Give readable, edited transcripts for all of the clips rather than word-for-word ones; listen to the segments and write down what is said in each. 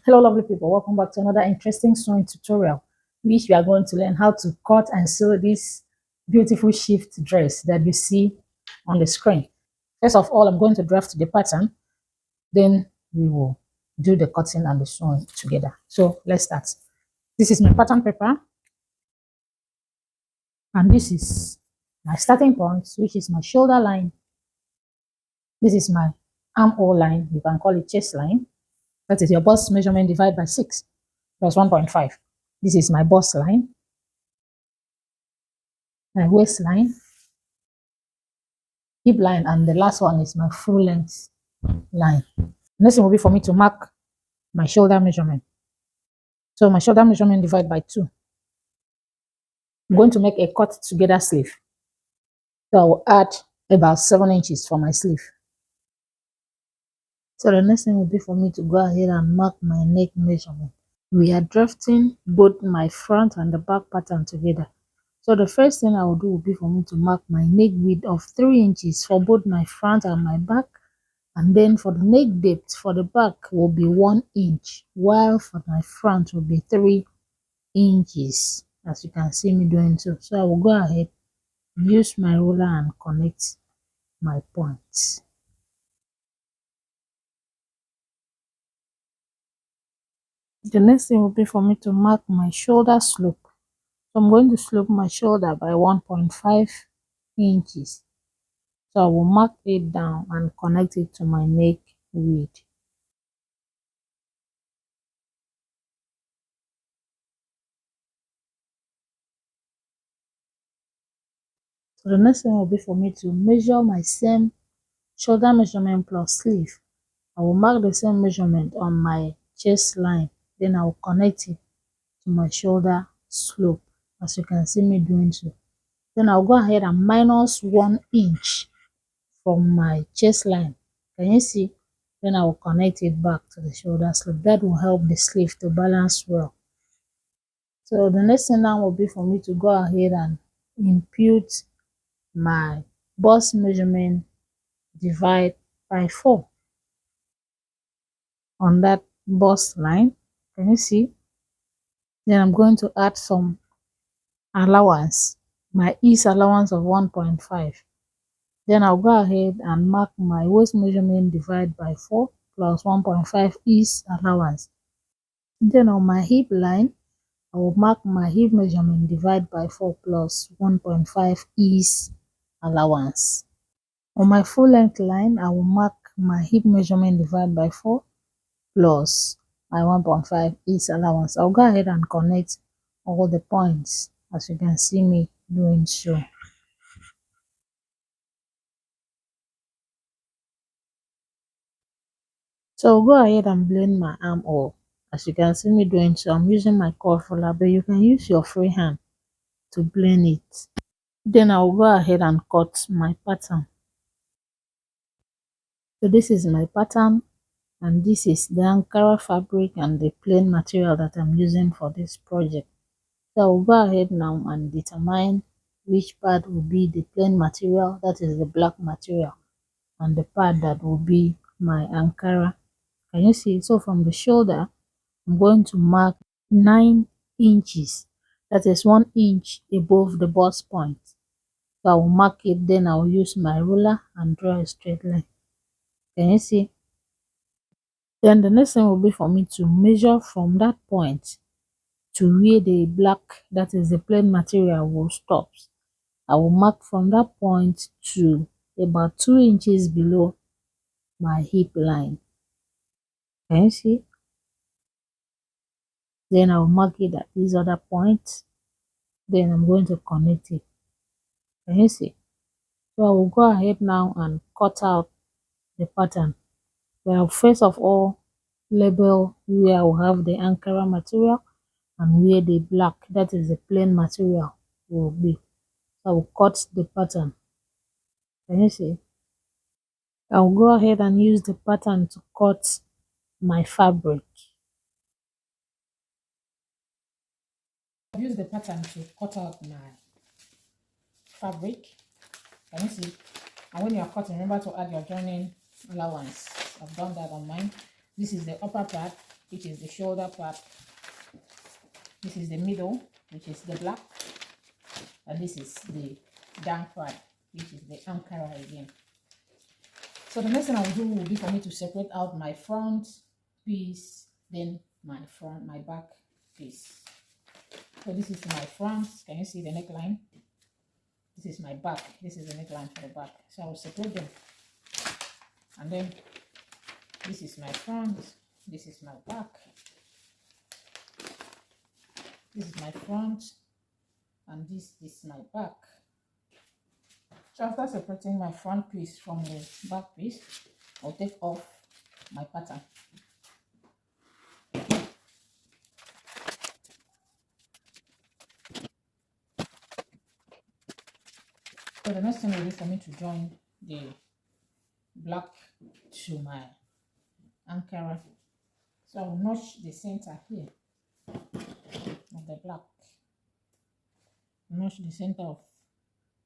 Hello lovely people, welcome back to another interesting sewing tutorial, which we are going to learn how to cut and sew this beautiful shift dress that you see on the screen. First of all, I'm going to draft the pattern, then we will do the cutting and the sewing together. So let's start. This is my pattern paper, and this is my starting point, which is my shoulder line. This is my armhole line, you can call it chest line. That is your bust measurement divided by 6 plus 1.5. This is my bust line, my waistline, hip line, and the last one is my full length line. Next thing will be for me to mark my shoulder measurement. So my shoulder measurement divided by 2. I'm going to make a cut together sleeve. So I will add about 7 inches for my sleeve. So the next thing will be for me to go ahead and mark my neck measurement. We are drafting both my front and the back pattern together. So the first thing I will do will be for me to mark my neck width of 3 inches for both my front and my back. And then for the neck depth for the back will be 1 inch, while for my front will be 3 inches, as you can see me doing so. So I will go ahead, use my ruler and connect my points. The next thing will be for me to mark my shoulder slope. So I'm going to slope my shoulder by 1.5 inches. So I will mark it down and connect it to my neck width. So the next thing will be for me to measure my same shoulder measurement plus sleeve. I will mark the same measurement on my chest line, then I will connect it to my shoulder slope, as you can see me doing so. Then I'll go ahead and minus 1 inch from my chest line. Can you see? Then I will connect it back to the shoulder slope. That will help the sleeve to balance well. So the next thing now will be for me to go ahead and impute my bust measurement divide by 4 on that bust line. Can you see? Then I'm going to add some allowance, my ease allowance of 1.5. Then I'll go ahead and mark my waist measurement divide by 4 plus 1.5 ease allowance. Then on my hip line, I will mark my hip measurement divide by 4 plus 1.5 ease allowance. On my full length line, I will mark my hip measurement divide by 4 plus my 1.5 ease allowance. I'll go ahead and connect all the points, as you can see me doing so. So I'll go ahead and blend my armhole, as you can see me doing so. I'm using my curve ruler, but you can use your free hand to blend it. Then I'll go ahead and cut my pattern. So this is my pattern, and this is the ankara fabric and the plain material that I'm using for this project. So I'll go ahead now and determine which part will be the plain material, that is the black material, and the part that will be my ankara. Can you see? So from the shoulder, I'm going to mark 9 inches. That is 1 inch above the bust point. So I will mark it, then I will use my ruler and draw a straight line. Can you see? Then the next thing will be for me to measure from that point to where the black, that is the plain material, will stop. I will mark from that point to about 2 inches below my hip line. Can you see? Then I will mark it at this other point. Then I'm going to connect it. Can you see? So I will go ahead now and cut out the pattern. Well, first of all, label where I will have the ankara material and where the black, that is the plain material, will be. So I will cut the pattern. Can you see? I'll go ahead and use the pattern to cut my fabric. I've used the pattern to cut out my fabric. Can you see? And when you are cutting, remember to add your joining allowance. I've done that on mine. This is the upper part, which is the shoulder part. This is the middle, which is the black, and this is the down part, which is the ankara again. So the next thing I will do will be for me to separate out my front piece, then my back piece. So this is my front. Can you see the neckline? This is my back. This is the neckline for the back. So I will separate them. And then this is my front. This is my back. This is my front. And this is my back. So after separating my front piece from the back piece, I'll take off my pattern. So the next thing will be for me to join the black to my ankara. So I will notch the center here of the black. Notch the center of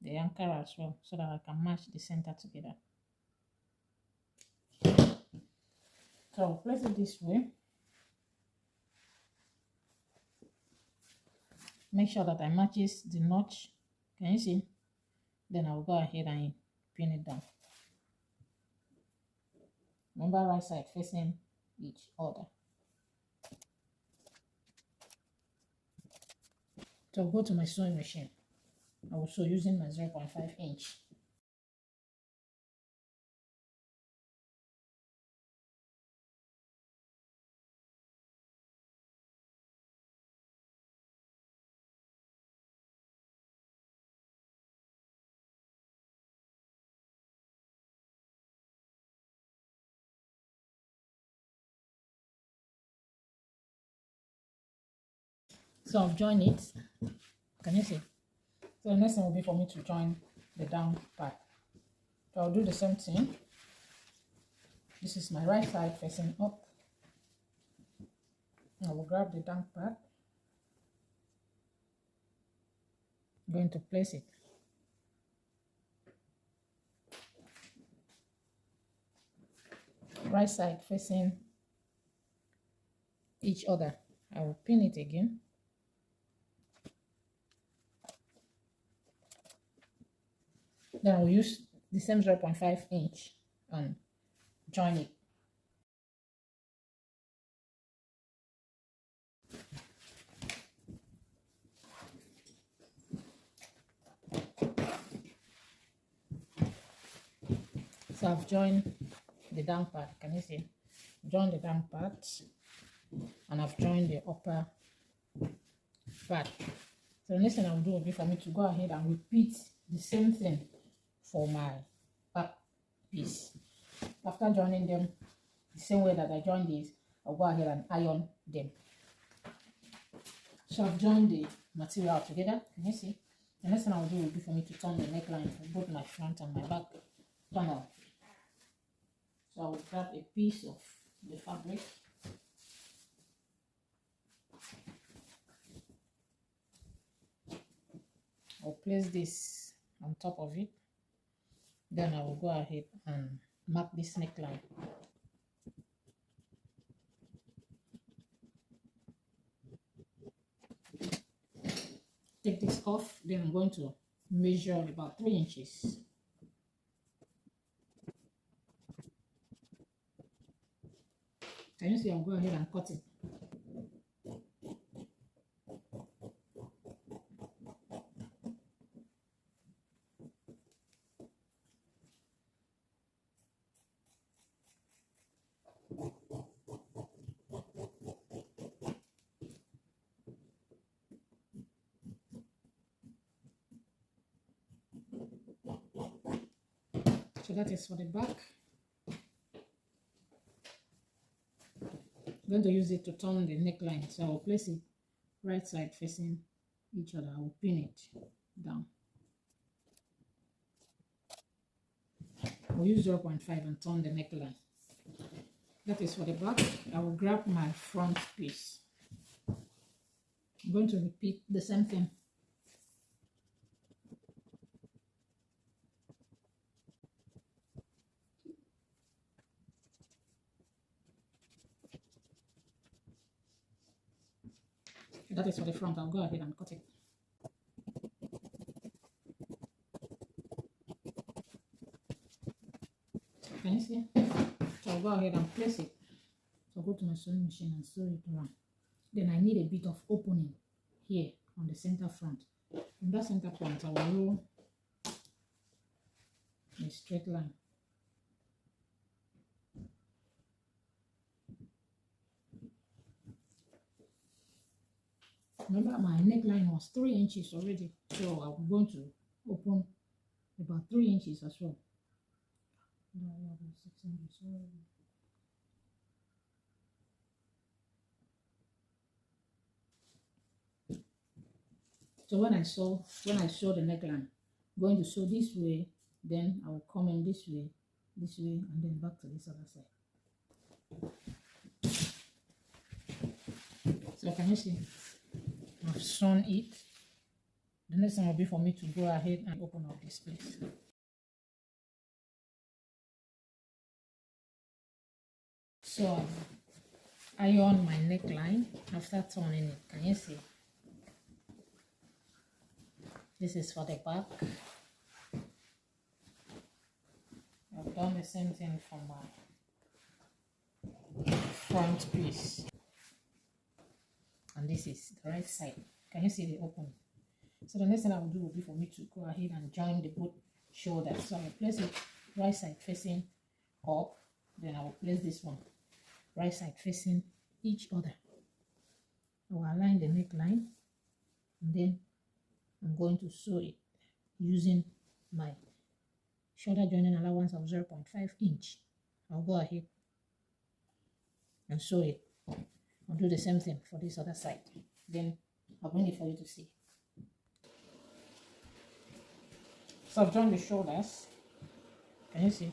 the ankara as well, so that I can match the center together. So I'll place it this way. Make sure that I matches the notch. Can you see? Then I'll go ahead and pin it down. Remember, right side facing each other. So I'll go to my sewing machine. I will sew using my 0.5 inch. So I've joined it. Can you see? So the next thing will be for me to join the down part. So I'll do the same thing. This is my right side facing up. I will grab the down part. I'm going to place it. Right side facing each other. I will pin it again. Then I will use the same 0.5 inch and join it. So I've joined the down part. Can you see? Join the down part, and I've joined the upper part. So the next thing I will do will be for me to go ahead and repeat the same thing for my back piece. After joining them the same way that I joined these, I'll go ahead and iron them. So I've joined the material together. Can you see? The next thing I will do will be for me to turn the neckline for both my front and my back panel. So I will grab a piece of the fabric. I'll place this on top of it. Then I will go ahead and mark this neckline. Take this off, then I'm going to measure about 3 inches. Can you see? I'll go ahead and cut it. So that is for the back. I'm going to use it to turn the neckline. So I'll place it right side facing each other. I will pin it down. I'll use 0.5 and turn the neckline. That is for the back. I will grab my front piece. I'm going to repeat the same thing. So that is for the front. I'll go ahead and cut it. Can you see? So I'll go ahead and place it. So I'll go to my sewing machine and sew it around. Then I need a bit of opening here on the center front. From that center point, I will roll a straight line. Remember, my neckline was 3 inches already, so I'm going to open about 3 inches as well. 6 inches already. So when I sew the neckline, I'm going to sew this way, then I will come in this way, and then back to this other side. So can you see? I've sewn it. The next thing will be for me to go ahead and open up this place. So I iron my neckline after turning it. Can you see? This is for the back. I've done the same thing for my front piece. And this is the right side. Can you see the opening? So the next thing I will do will be for me to go ahead and join the both shoulders. So I will place it right side facing up. Then I will place this one right side facing each other. I will align the neckline, and then I'm going to sew it using my shoulder joining allowance of 0.5 inch. I'll go ahead and sew it. I'll do the same thing for this other side. Then I'll bring it for you to see. So I've joined the shoulders. Can you see?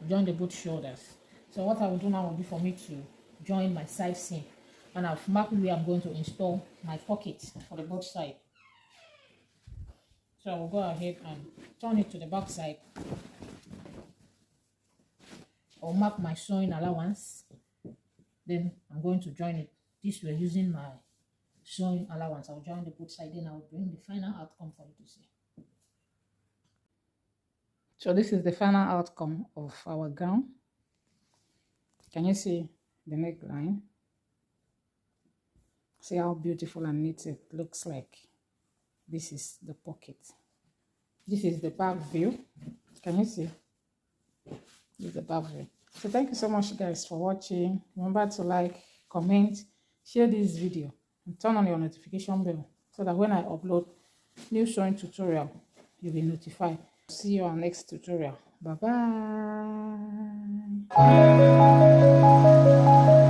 I've joined the both shoulders. So what I will do now will be for me to join my side seam. And I've marked where I'm going to install my pocket for the both side. So I will go ahead and turn it to the back side. I'll mark my sewing allowance. Then I'm going to join it this way using my sewing allowance. I'll join the both side, then I'll bring the final outcome for you to see. So this is the final outcome of our gown. Can you see the neckline? See how beautiful and neat it looks like. This is the pocket. This is the back view. Can you see? This is the back view. So thank you so much guys for watching. Remember to like, comment, share this video, and turn on your notification bell so that when I upload new sewing tutorial, you'll be notified. See you on next tutorial. Bye bye.